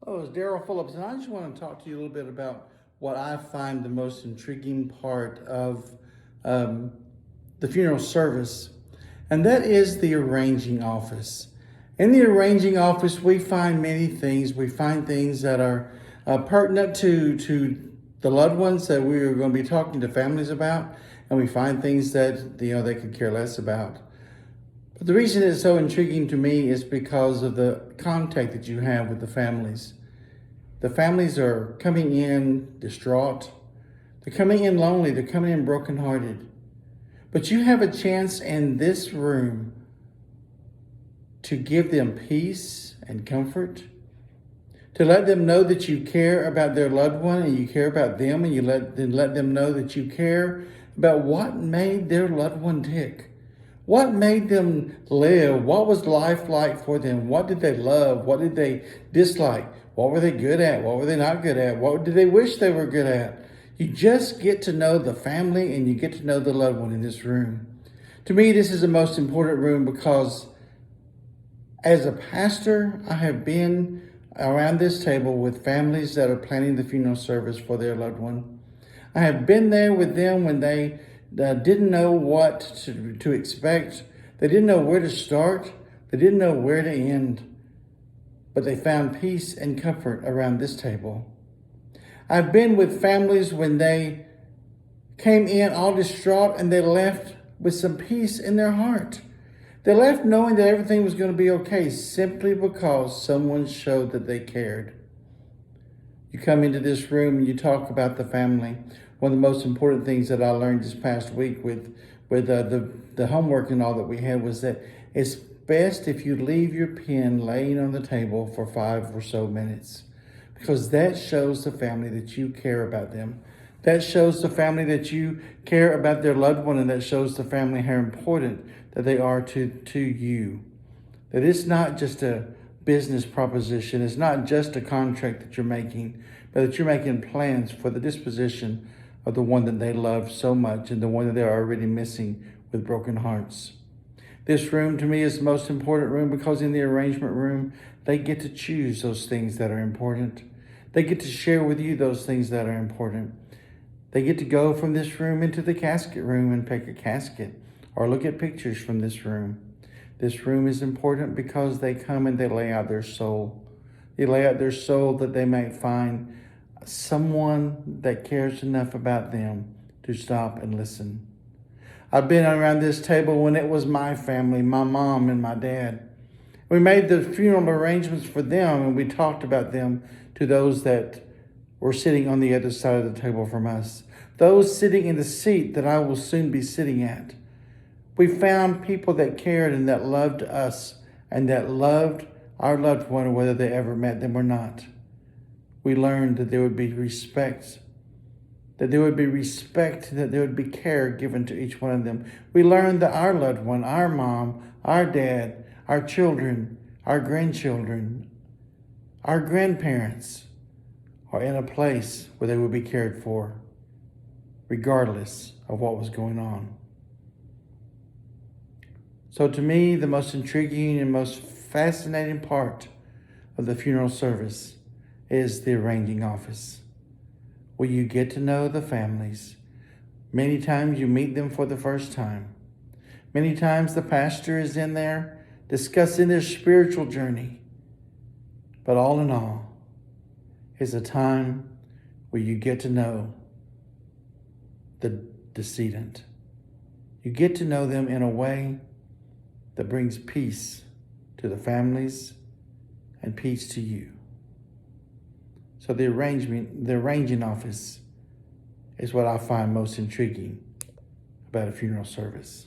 Hello, it's Daryl Phillips, and I just want to talk to you a little bit about what I find the most intriguing part of um, the funeral service, and that is the arranging office. In the arranging office, we find many things. We find things that are pertinent to the loved ones that we are going to be talking to families about, and we find things that they could care less about. But the reason it's so intriguing to me is because of the contact that you have with the families. The families are coming in distraught. They're coming in lonely. They're coming in brokenhearted. But you have a chance in this room to give them peace and comfort, to let them know that you care about their loved one and you care about them, and you let them know that you care about what made their loved one tick. What made them live? What was life like for them? What did they love? What did they dislike? What were they good at? What were they not good at? What did they wish they were good at? You just get to know the family and you get to know the loved one in this room. To me, this is the most important room because as a pastor, I have been around this table with families that are planning the funeral service for their loved one. I have been there with them when they didn't know what to expect. They didn't know where to start. They didn't know where to end. But they found peace and comfort around this table. I've been with families when they came in all distraught and they left with some peace in their heart. They left knowing that everything was going to be okay simply because someone showed that they cared. You come into this room and you talk about the family. One of the most important things that I learned this past week with the homework and all that we had was that it's best if you leave your pen laying on the table for 5 or so minutes, because that shows the family that you care about them. That shows the family that you care about their loved one, and that shows the family how important that they are to you. That it's not just a business proposition. It's not just a contract that you're making, but that you're making plans for the disposition of the one that they love so much and the one that they're already missing with broken hearts. This room to me is the most important room because in the arrangement room, they get to choose those things that are important. They get to share with you those things that are important. They get to go from this room into the casket room and pick a casket or look at pictures from this room. This room is important because they come and they lay out their soul. They lay out their soul that they may find someone that cares enough about them to stop and listen. I've been around this table when it was my family, my mom and my dad. We made the funeral arrangements for them and we talked about them to those that were sitting on the other side of the table from us. Those sitting in the seat that I will soon be sitting at. We found people that cared and that loved us and that loved our loved one, whether they ever met them or not. We learned that there would be respect, that there would be care given to each one of them. We learned that our loved one, our mom, our dad, our children, our grandchildren, our grandparents are in a place where they would be cared for, regardless of what was going on. So to me, the most intriguing and most fascinating part of the funeral service is the arranging office, where you get to know the families. Many times you meet them for the first time. Many times the pastor is in there discussing their spiritual journey. But all in all, is a time where you get to know the decedent. You get to know them in a way that brings peace to the families and peace to you. So the arranging office is what I find most intriguing about a funeral service.